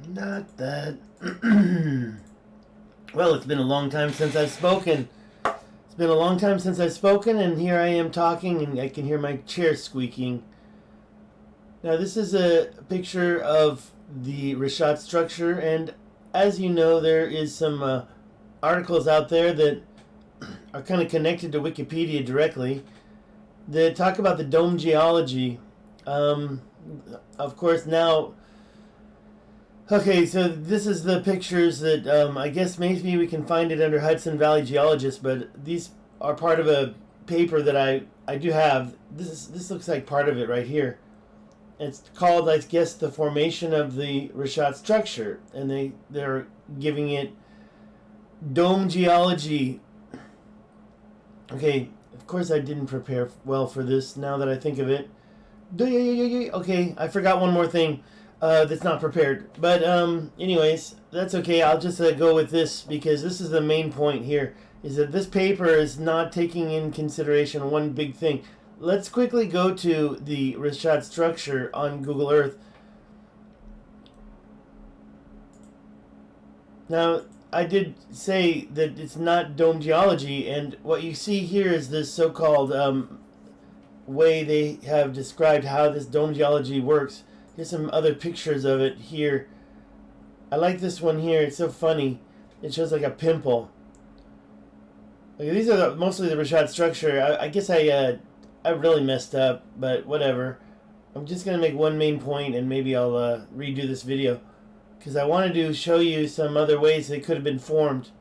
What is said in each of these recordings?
Not that. Well, it's been a long time since I've spoken. It's been a long time since I've spoken, and here I am talking, and I can hear my chair squeaking. Now, this is a picture of the Rashad structure, and as you know, there is some articles out there that are kind of connected to Wikipedia directly that talk about the dome geology. Of course, now... Okay, so this is the pictures that I guess maybe we can find it under Hudson Valley Geologists, but these are part of a paper that I do have. This looks like part of it right here. It's called, I guess, the formation of the Richat structure, and they're giving it dome geology. Okay, of course I didn't prepare well for this. Now that I think of it, okay, I forgot one more thing. That's not prepared, but anyways, that's okay. I'll just go with this because this is the main point here, is that this paper is not taking in consideration one big thing. Let's quickly go to the Rashad structure on Google Earth. Now, I did say that it's not dome geology, and what you see here is this so-called way they have described how this dome geology works. Here's some other pictures of it here. I like this one here. It's so funny. It shows like a pimple. Okay, these are mostly the Rashad structure. I guess I really messed up, but whatever. I'm just going to make one main point, and maybe I'll redo this video, because I wanted to show you some other ways they could have been formed.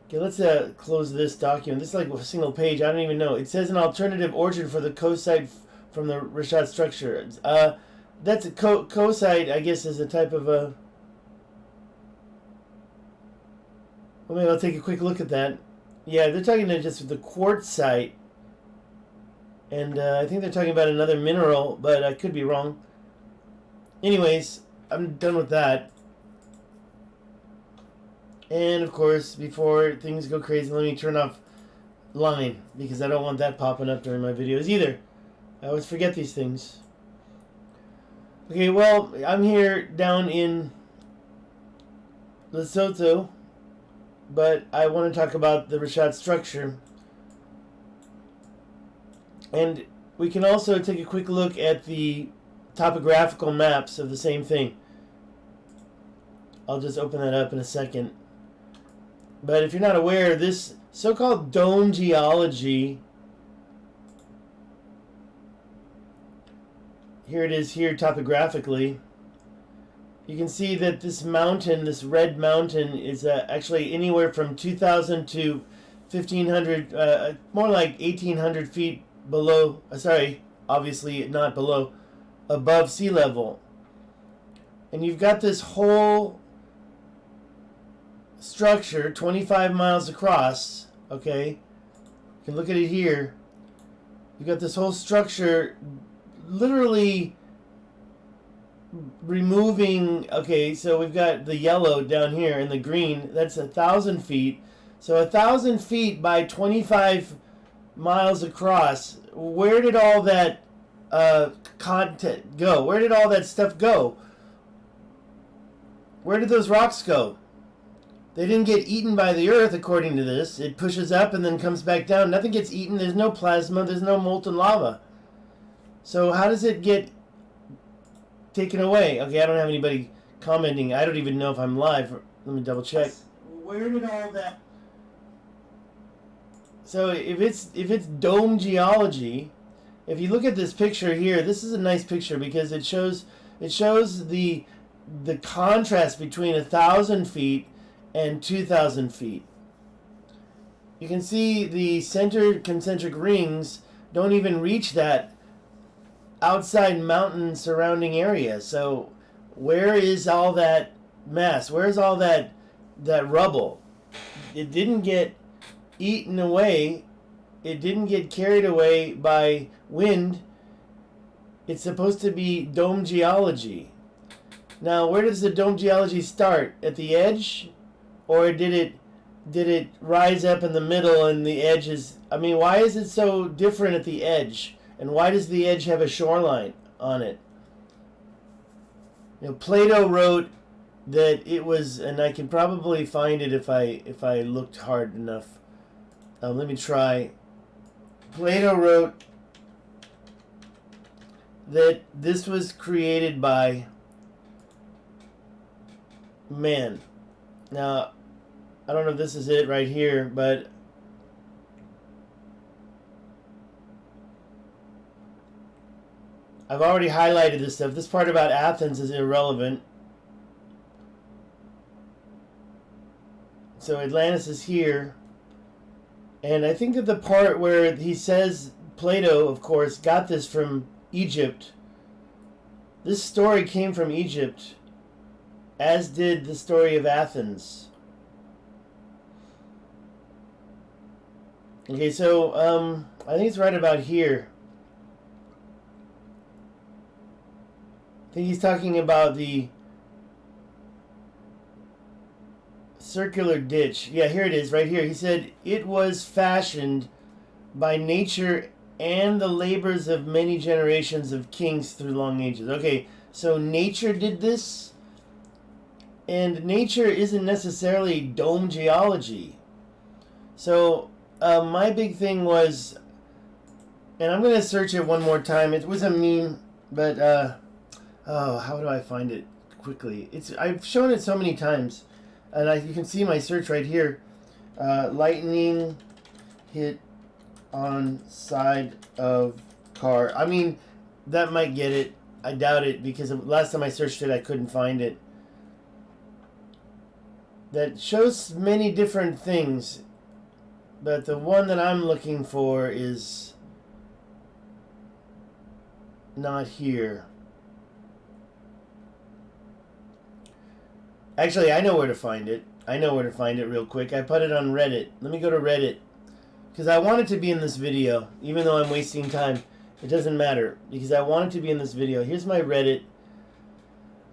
Okay, let's close this document. This is like a single page. I don't even know. It says an alternative origin for the coast from the Rashad structure. That's a coasite, I guess, is a type of a... Well, maybe I'll take a quick look at that. Yeah, they're talking about just the quartzite. And I think they're talking about another mineral, but I could be wrong. Anyways, I'm done with that. And, of course, before things go crazy, let me turn off line, because I don't want that popping up during my videos either. I always forget these things. Okay, well, I'm here down in Lesotho, but I want to talk about the Rashad structure. And we can also take a quick look at the topographical maps of the same thing. I'll just open that up in a second. But if you're not aware, this so-called dome geology... Here it is here topographically. You can see that this mountain, this red mountain, is actually anywhere from 2,000 to 1,500, more like 1,800 feet below, obviously not below, above sea level. And you've got this whole structure, 25 miles across, okay? You can look at it here. You've got this whole structure literally removing... Okay, so we've got the yellow down here and the green. That's 1,000 feet. So 1,000 feet by 25 miles across. Where did all that content go? Where did all that stuff go? Where did those rocks go? They didn't get eaten by the earth, according to this. It pushes up and then comes back down. Nothing gets eaten. There's no plasma. There's no molten lava. So how does it get taken away? Okay, I don't have anybody commenting. I don't even know if I'm live. Let me double check. Where did all that... So if it's dome geology, if you look at this picture here, this is a nice picture because it shows the contrast between 1,000 feet and 2,000 feet. You can see the center concentric rings don't even reach that outside mountain surrounding area. So where is all that mass? Where's all that rubble? It didn't get eaten away. It didn't get carried away by wind. It's supposed to be dome geology. Now, where does the dome geology start? At the edge? Or did it rise up in the middle and the edge is... I mean, why is it so different at the edge? And why does the edge have a shoreline on it? You know, Plato wrote that it was, and I can probably find it if I looked hard enough. Let me try. Plato wrote that this was created by man. Now, I don't know if this is it right here, but I've already highlighted this stuff. This part about Athens is irrelevant. So Atlantis is here. And I think that the part where he says Plato, of course, got this from Egypt. This story came from Egypt, as did the story of Athens. Okay, so I think it's right about here. I think he's talking about the circular ditch. Yeah, here it is, right here. He said, it was fashioned by nature and the labors of many generations of kings through long ages. Okay, so nature did this, and nature isn't necessarily dome geology. So my big thing was, and I'm going to search it one more time. It was a meme, but oh, how do I find it quickly? I've shown it so many times. And you can see my search right here. Lightning hit on side of car. I mean, that might get it. I doubt it, because last time I searched it, I couldn't find it. That shows many different things, but the one that I'm looking for is not here. Actually, I know where to find it. I know where to find it real quick. I put it on Reddit. Let me go to Reddit, because I want it to be in this video, even though I'm wasting time. It doesn't matter, because I want it to be in this video. Here's my Reddit.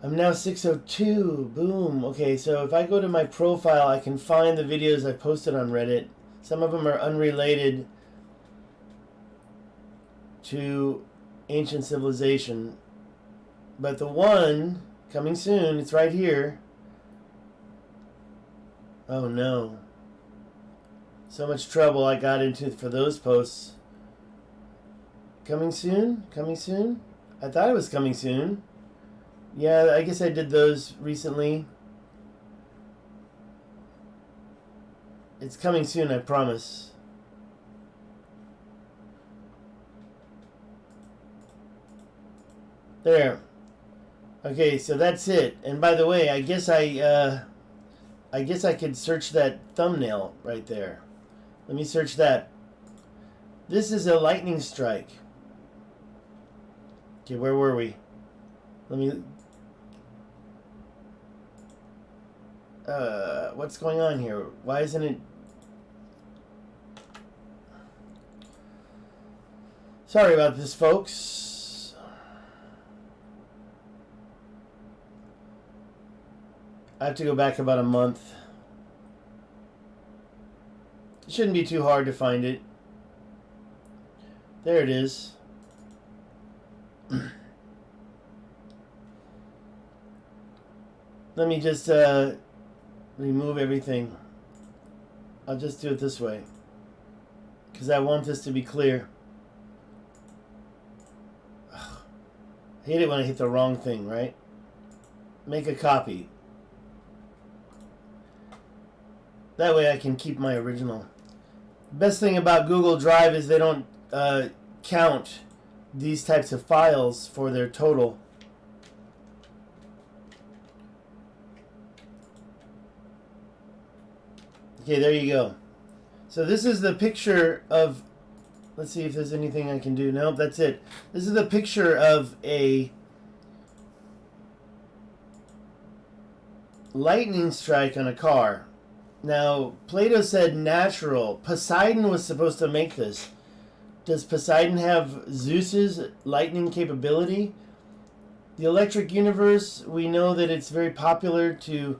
I'm now 602. Boom. Okay, so if I go to my profile, I can find the videos I posted on Reddit. Some of them are unrelated to ancient civilization. But the one coming soon, it's right here. Oh no. So much trouble I got into for those posts. Coming soon? Coming soon? I thought it was coming soon. Yeah, I guess I did those recently. It's coming soon, I promise. There. Okay, so that's it. And by the way, I guess I could search that thumbnail right there. Let me search that. This is a lightning strike. Okay, where were we? Let me... what's going on here? Why isn't it... Sorry about this, folks. I have to go back about a month. It shouldn't be too hard to find it. There it is. Let me just remove everything. I'll just do it this way, because I want this to be clear. Ugh. I hate it when I hit the wrong thing, right? Make a copy. That way I can keep my original. Best thing about Google Drive is they don't count these types of files for their total. Okay, there you go. So this is the picture of, let's see if there's anything I can do. Nope, that's it. This is the picture of a lightning strike on a car. Now, Plato said natural. Poseidon was supposed to make this. Does Poseidon have Zeus's lightning capability? The electric universe, we know that it's very popular to...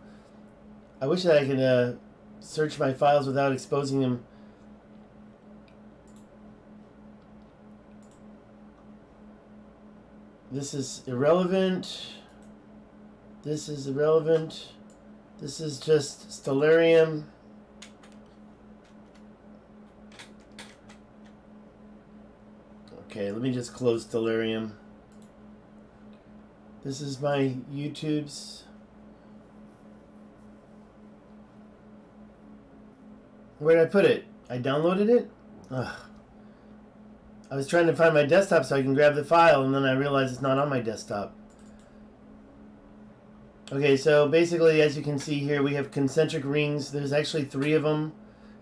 I wish that I could search my files without exposing them. This is irrelevant. This is irrelevant. This is just stellarium. Okay, let me just close stellarium. This is my YouTube's. Where did I put it? I downloaded it? Ugh. I was trying to find my desktop so I can grab the file, and then I realized it's not on my desktop. Okay, so basically, as you can see here, we have concentric rings. There's actually 3 of them.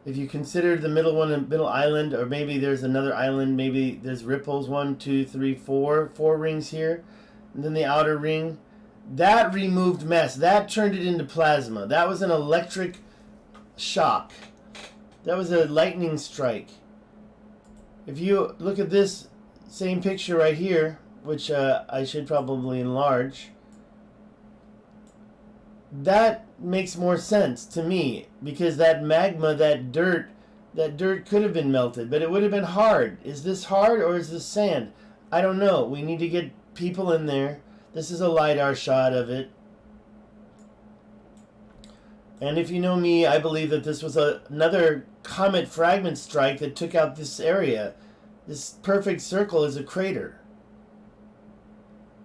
If you consider the middle one a middle island, or maybe there's another island, maybe there's ripples, 1, 2, 3, 4 rings here. And then the outer ring. That removed mess. That turned it into plasma. That was an electric shock. That was a lightning strike. If you look at this same picture right here, which I should probably enlarge, that makes more sense to me, because that magma, that dirt could have been melted, but it would have been hard. Is this hard or is this sand? I don't know. We need to get people in there. This is a LiDAR shot of it. And if you know me, I believe that this was another comet fragment strike that took out this area. This perfect circle is a crater.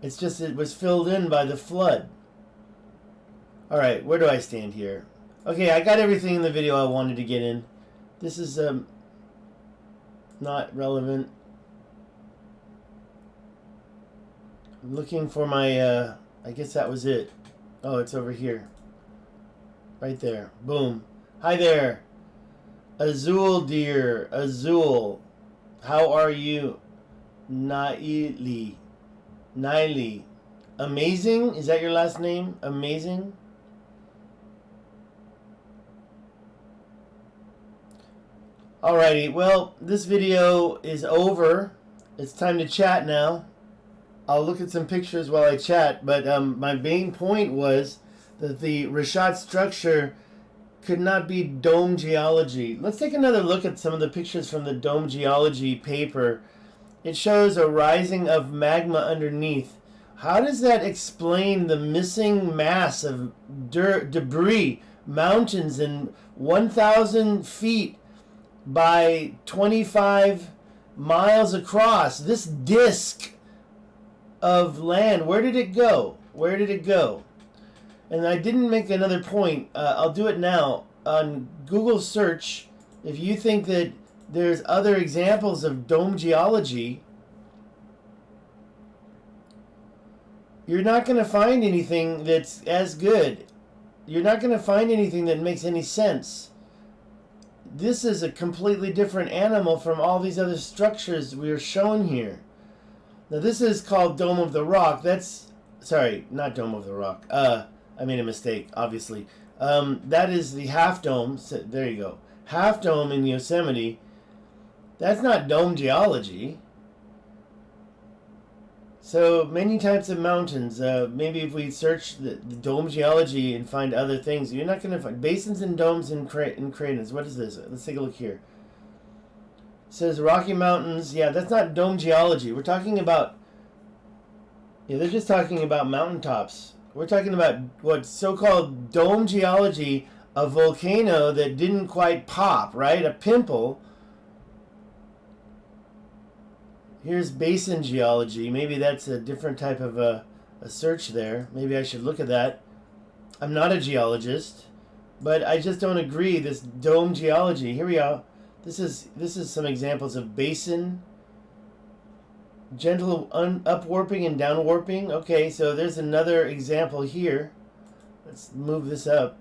It's just it was filled in by the flood. Alright, where do I stand here? Okay, I got everything in the video I wanted to get in. This is not relevant. I'm looking for my, I guess that was it. Oh, it's over here. Right there. Boom. Hi there. Azul, dear. Azul. How are you? Naili. Naili. Amazing? Is that your last name? Amazing? Alrighty, well, this video is over. It's time to chat now. I'll look at some pictures while I chat, but my main point was that the Rashad structure could not be dome geology. Let's take another look at some of the pictures from the dome geology paper. It shows a rising of magma underneath. How does that explain the missing mass of debris, mountains, and 1,000 feet by 25 miles across? This disk of land, where did it go? Where did it go? And I didn't make another point. I'll do it now. On Google search, if you think that there's other examples of dome geology, you're not going to find anything that's as good. You're not going to find anything that makes any sense. This is a completely different animal from all these other structures we are shown here. Now this is called Dome of the Rock. That's, sorry, not Dome of the Rock. I made a mistake, obviously. That is the Half Dome. There you go. Half Dome in Yosemite. That's not dome geology. So many types of mountains. Maybe if we search the dome geology and find other things, you're not going to find basins and domes and craters. What is this? Let's take a look here. It says Rocky Mountains. Yeah, that's not dome geology. We're talking about, yeah, they're just talking about mountaintops. We're talking about what's so-called dome geology, a volcano that didn't quite pop, right? A pimple. Here's basin geology. Maybe that's a different type of a search there. Maybe I should look at that. I'm not a geologist, but I just don't agree. This dome geology. Here we are. This is some examples of basin. Gentle upwarping and downwarping. Okay, so there's another example here. Let's move this up.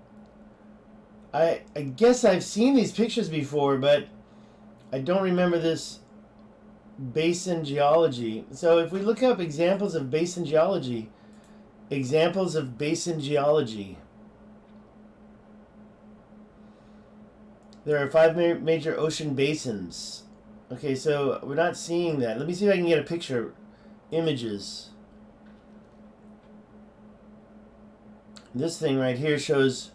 I guess I've seen these pictures before, but I don't remember this basin geology. So if we look up examples of basin geology, there are 5 major ocean basins. Okay, so we're not seeing that. Let me see if I can get a picture. Images. This thing right here shows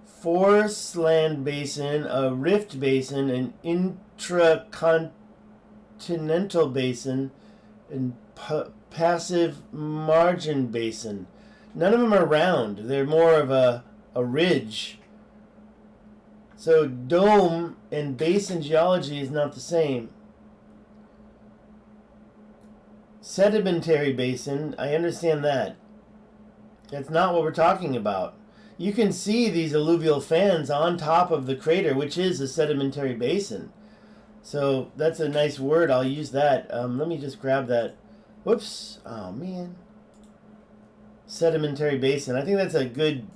forest land basin, a rift basin, an intracontinental basin, and passive margin basin. None of them are round. They're more of a ridge. So dome and basin geology is not the same. Sedimentary basin, I understand that. That's not what we're talking about. You can see these alluvial fans on top of the crater, which is a sedimentary basin. So that's a nice word. I'll use that. Let me just grab that. Whoops. Oh, man. Sedimentary basin. I think that's a good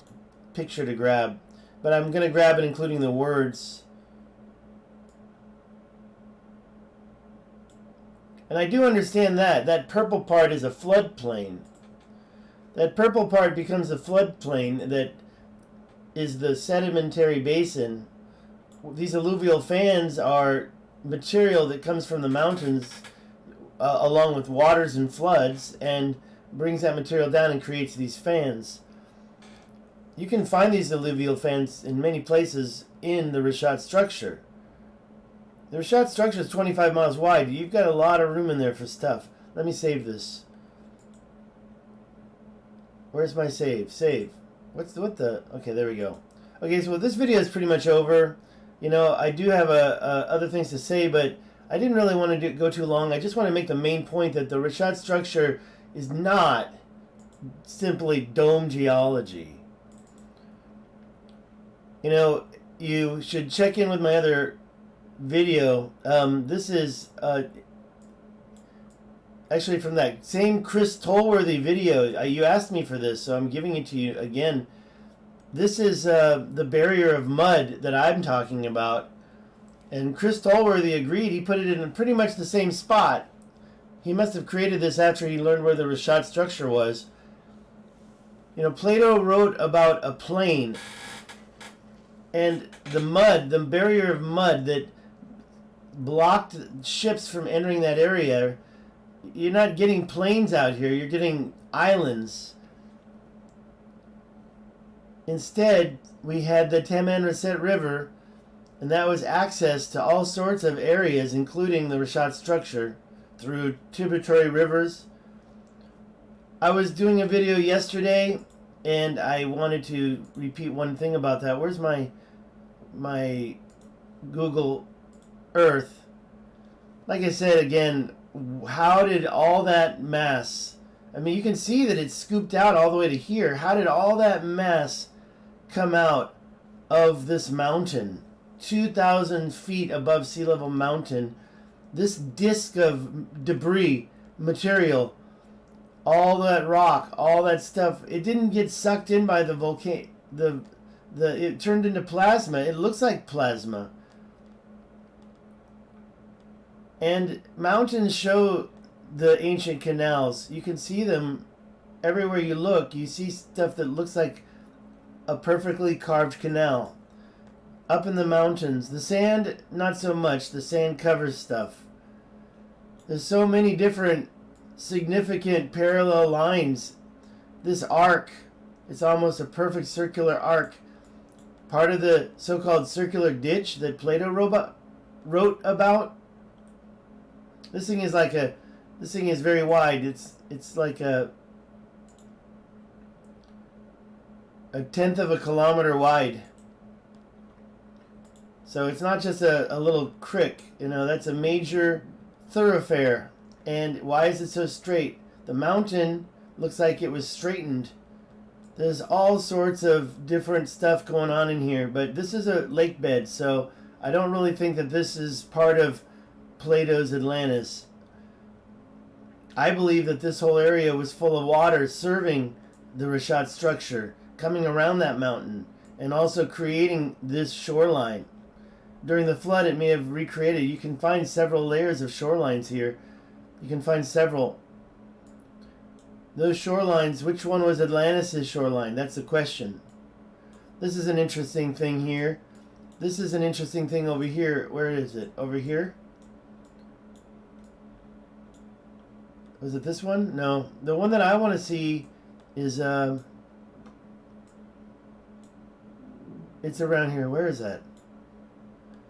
picture to grab. But I'm going to grab it including the words. And I do understand that. That purple part is a floodplain. That purple part becomes a floodplain that is the sedimentary basin. These alluvial fans are material that comes from the mountains along with waters and floods and brings that material down and creates these fans. You can find these alluvial fans in many places in the Rashad structure. The Rashad structure is 25 miles wide. You've got a lot of room in there for stuff. Let me save this. Where's my save? Save. What the? Okay, there we go. Okay, so this video is pretty much over. You know, I do have other things to say, but I didn't really want to go too long. I just want to make the main point that the Rashad structure is not simply dome geology. You know, you should check in with my other video. This is actually from that same Chris Tolworthy video. You asked me for this, so I'm giving it to you again. This is the barrier of mud that I'm talking about. And Chris Tolworthy agreed. He put it in pretty much the same spot. He must have created this after he learned where the Rashad structure was. You know, Plato wrote about a plain. And the mud, the barrier of mud that blocked ships from entering that area, you're not getting plains out here, you're getting islands. Instead, we had the Tamanrasset River, and that was access to all sorts of areas, including the Rashad structure, through tributary rivers. I was doing a video yesterday, and I wanted to repeat one thing about that. Where's my Google Earth? Like I said again, how did all that mass, I mean, you can see that it's scooped out all the way to here. How did all that mass come out of this mountain? 2,000 feet above sea level mountain. This disk of debris, material, all that rock, all that stuff, it didn't get sucked in by the volcano. It turned into plasma. It looks like plasma. And mountains show the ancient canals. You can see them everywhere you look. You see stuff that looks like a perfectly carved canal. Up in the mountains. The sand, not so much. The sand covers stuff. There's so many different significant parallel lines. This arc, it's almost a perfect circular arc. Part of the so-called circular ditch that Plato wrote about. This thing is very wide. It's like a tenth of a kilometer wide. So it's not just a little creek, you know, that's a major thoroughfare. And why is it so straight? The mountain looks like it was straightened. There's all sorts of different stuff going on in here, but this is a lake bed, so I don't really think that this is part of Plato's Atlantis. I believe that this whole area was full of water serving the Rashad structure, coming around that mountain, and also creating this shoreline. During the flood, it may have recreated. You can find several layers of shorelines here. You can find several. Those shorelines, which one was Atlantis' shoreline? That's the question. This is an interesting thing here. This is an interesting thing over here. Where is it? Over here? Was it this one? No. The one that I want to see is, it's around here. Where is that?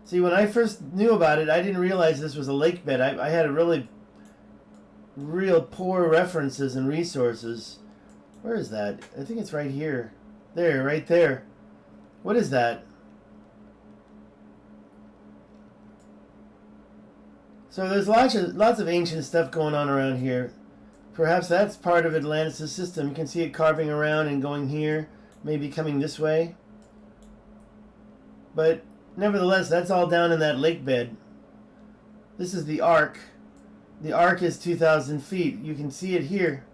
See, when I first knew about it, I didn't realize this was a lake bed. I had a real poor references and resources. Where is that? I think it's right here. There, right there. What is that? So there's lots of ancient stuff going on around here. Perhaps that's part of Atlantis' system. You can see it carving around and going here, maybe coming this way. But nevertheless, that's all down in that lake bed. This is the ark. The ark is 2,000 feet. You can see it here.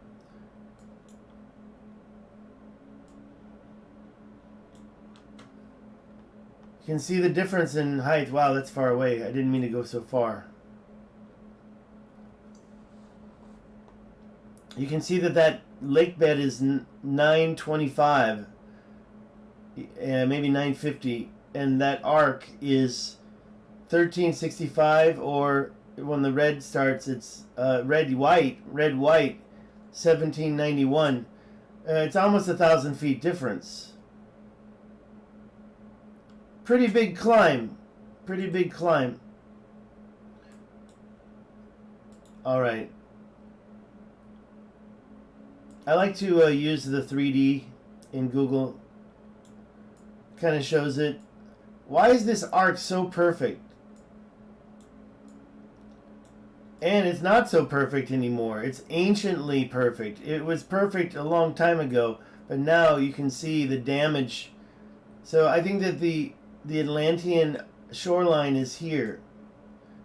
You can see the difference in height. Wow, that's far away. I didn't mean to go so far. You can see that lake bed is 925, maybe 950, and that arc is 1365, or when the red starts, it's red white 1791. It's almost 1,000 feet difference. Pretty big climb. Pretty big climb. All right. I like to use the 3D in Google. Kind of shows it. Why is this arc so perfect? And it's not so perfect anymore. It's anciently perfect. It was perfect a long time ago, but now you can see the damage. So I think that the Atlantean shoreline is here.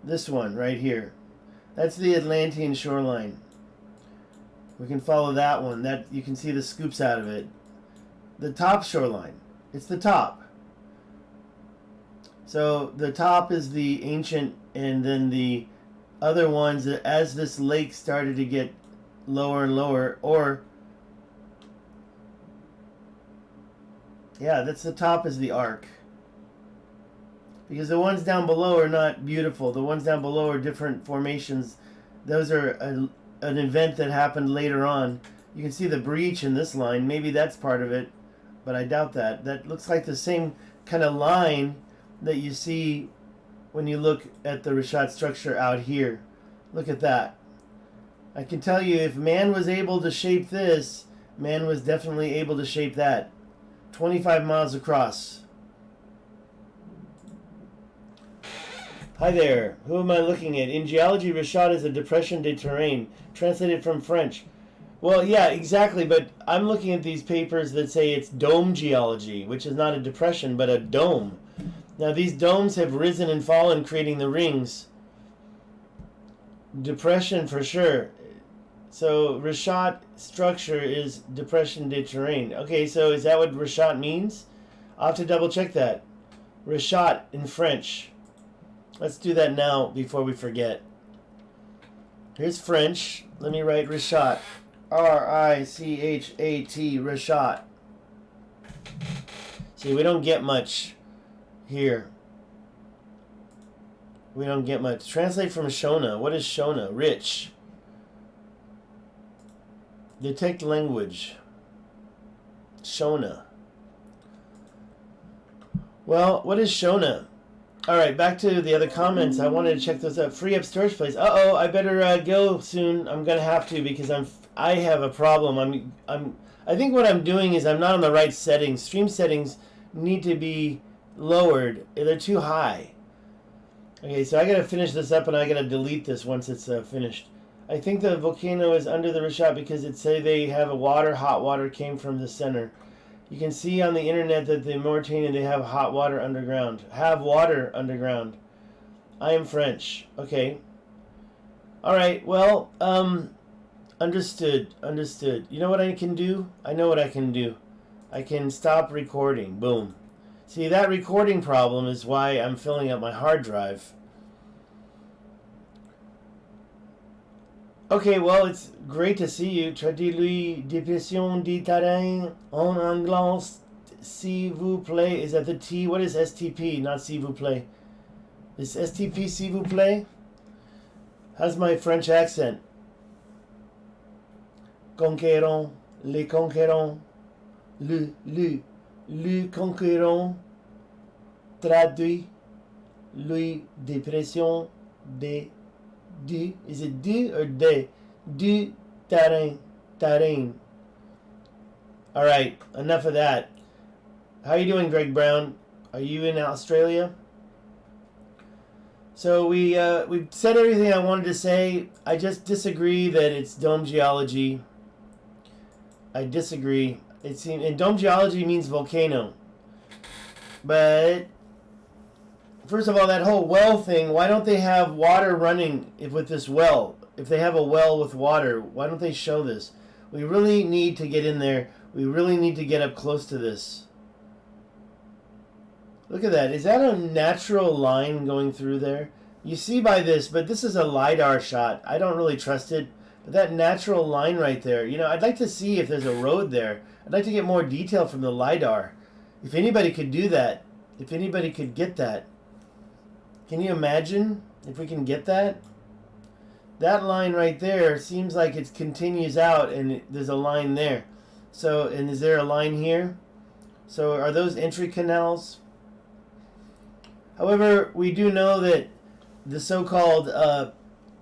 This one right here. That's the Atlantean shoreline. We can follow that one. That you can see the scoops out of it. The top shoreline. It's the top. So the top is the ancient, and then the other ones, as this lake started to get lower and lower, or yeah, that's the top is the arc. Because the ones down below are not beautiful. The ones down below are different formations. Those are an event that happened later on. You can see the breach in this line. Maybe that's part of it, but I doubt that. That looks like the same kind of line that you see when you look at the Rashad structure out here. Look at that. I can tell you, if man was able to shape this, man was definitely able to shape that. 25 miles across. Hi there. Who am I looking at? In geology, Rashad is a depression de terrain, translated from French. Well, yeah, exactly, but I'm looking at these papers that say it's dome geology, which is not a depression, but a dome. Now, these domes have risen and fallen, creating the rings. Depression for sure. So, Rashad structure is depression de terrain. Okay, so is that what Rashad means? I'll have to double check that. Rashad in French. Let's do that now before we forget. Here's French. Let me write Richat. R-I-C-H-A-T, Rashad. See, we don't get much here. We don't get much. Translate from Shona. What is Shona? Rich. Detect language. Shona. Well, what is Shona? Alright, back to the other comments. I wanted to check those out. Free up storage place. Uh-oh, I better go soon. I'm going to have to, because I have a problem. I think what I'm doing is I'm not on the right settings. Stream settings need to be lowered. They're too high. Okay, so I got to finish this up, and I got to delete this once it's finished. I think the volcano is under the Rashad because it say they have a hot water came from the center. You can see on the internet that the Mauritania, they have hot water underground. Have water underground. I am French. Okay. Alright, well, understood. You know what I can do? I know what I can do. I can stop recording. Boom. See, that recording problem is why I'm filling up my hard drive. Okay, well, it's great to see you. Traduis dépression du terrain en anglais, s'il vous plaît. Is that the T? What is STP? Not s'il vous plaît. Is STP s'il vous plaît? How's my French accent? Conquérant, les conquérants, le conquérant, traduit, lui dépression des. Du, is it du or de? Du terrain, terrain. All right, enough of that. How are you doing, Greg Brown? Are you in Australia? So we've said everything I wanted to say. I just disagree that it's dome geology. I disagree. And dome geology means volcano. But first of all, that whole well thing, why don't they have water running with this well? If they have a well with water, why don't they show this? We really need to get in there. We really need to get up close to this. Look at that. Is that a natural line going through there? You see by this, but this is a LiDAR shot. I don't really trust it. But that natural line right there, you know, I'd like to see if there's a road there. I'd like to get more detail from the LiDAR. If anybody could do that, if anybody could get that. Can you imagine if we can get that? That line right there seems like it continues out and there's a line there. So, and is there a line here? So are those entry canals? However, we do know that the so-called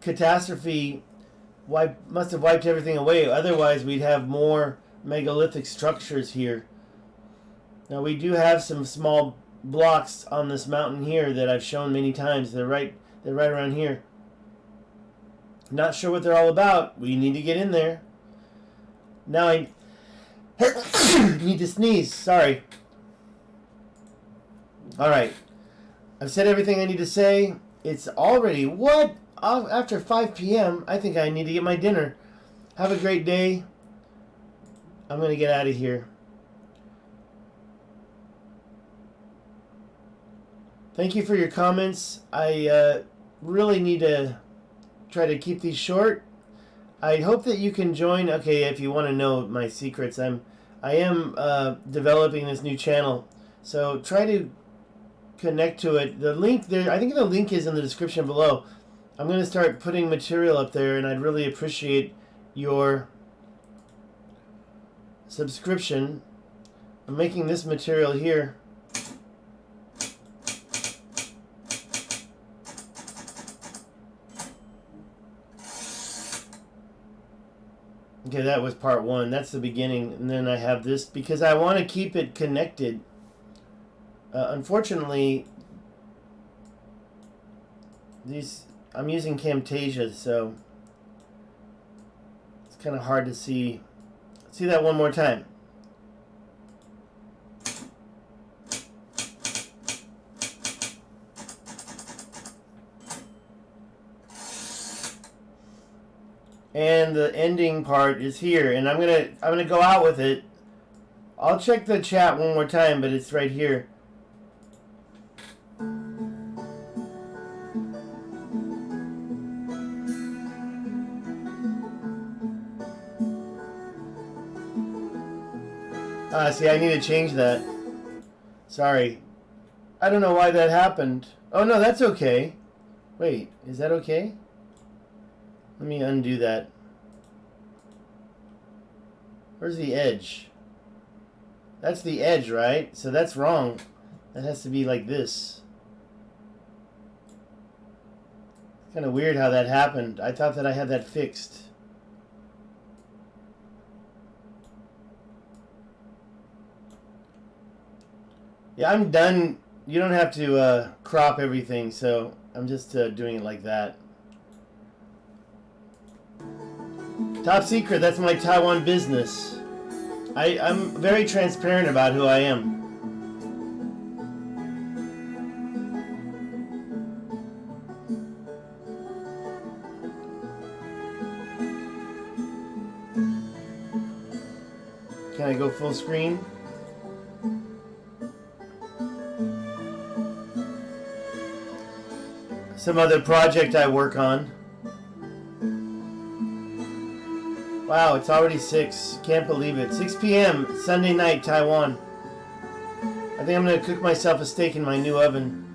catastrophe must have wiped everything away. Otherwise, we'd have more megalithic structures here. Now, we do have some small blocks on this mountain here that I've shown many times. They're right around here. Not sure what they're all about. We need to get in there. Now I need to sneeze. Sorry. All right. I've said everything I need to say. It's already, what? After 5 p.m., I think I need to get my dinner. Have a great day. I'm going to get out of here. Thank you for your comments. I really need to try to keep these short. I hope that you can join. Okay, if you want to know my secrets, I am developing this new channel. So try to connect to it. The link there, I think the link is in the description below. I'm going to start putting material up there, and I'd really appreciate your subscription. I'm making this material here. Okay, that was part one. That's the beginning, and then I have this because I want to keep it connected. Unfortunately, I'm using Camtasia, so it's kind of hard to see. See that one more time. And the ending part is here, and I'm gonna go out with it. I'll check the chat one more time, but it's right here. See, I need to change that. Sorry. I don't know why that happened. Oh, no, that's okay. Wait, is that okay? Let me undo that. Where's the edge? That's the edge, right? So that's wrong. That has to be like this. It's kind of weird how that happened. I thought that I had that fixed. Yeah, I'm done. You don't have to crop everything, so I'm just doing it like that. Top secret, that's my Taiwan business. I'm very transparent about who I am. Can I go full screen? Some other project I work on. Wow, it's already 6. Can't believe it. 6 p.m. Sunday night, Taiwan. I think I'm going to cook myself a steak in my new oven.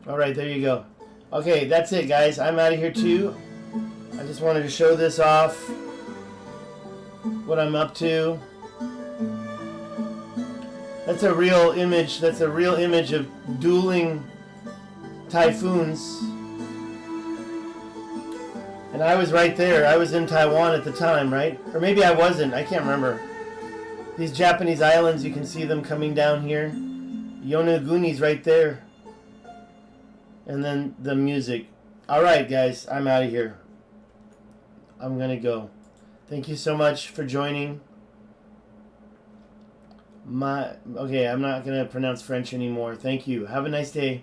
Alright, there you go. Okay, that's it, guys. I'm out of here, too. I just wanted to show this off. What I'm up to. That's a real image. That's a real image of dueling typhoons. And I was right there. I was in Taiwan at the time, right? Or maybe I wasn't. I can't remember. These Japanese islands, you can see them coming down here. Yonaguni's right there. And then the music. Alright, guys. I'm out of here. I'm going to go. Thank you so much for joining. Okay, I'm not going to pronounce French anymore. Thank you. Have a nice day.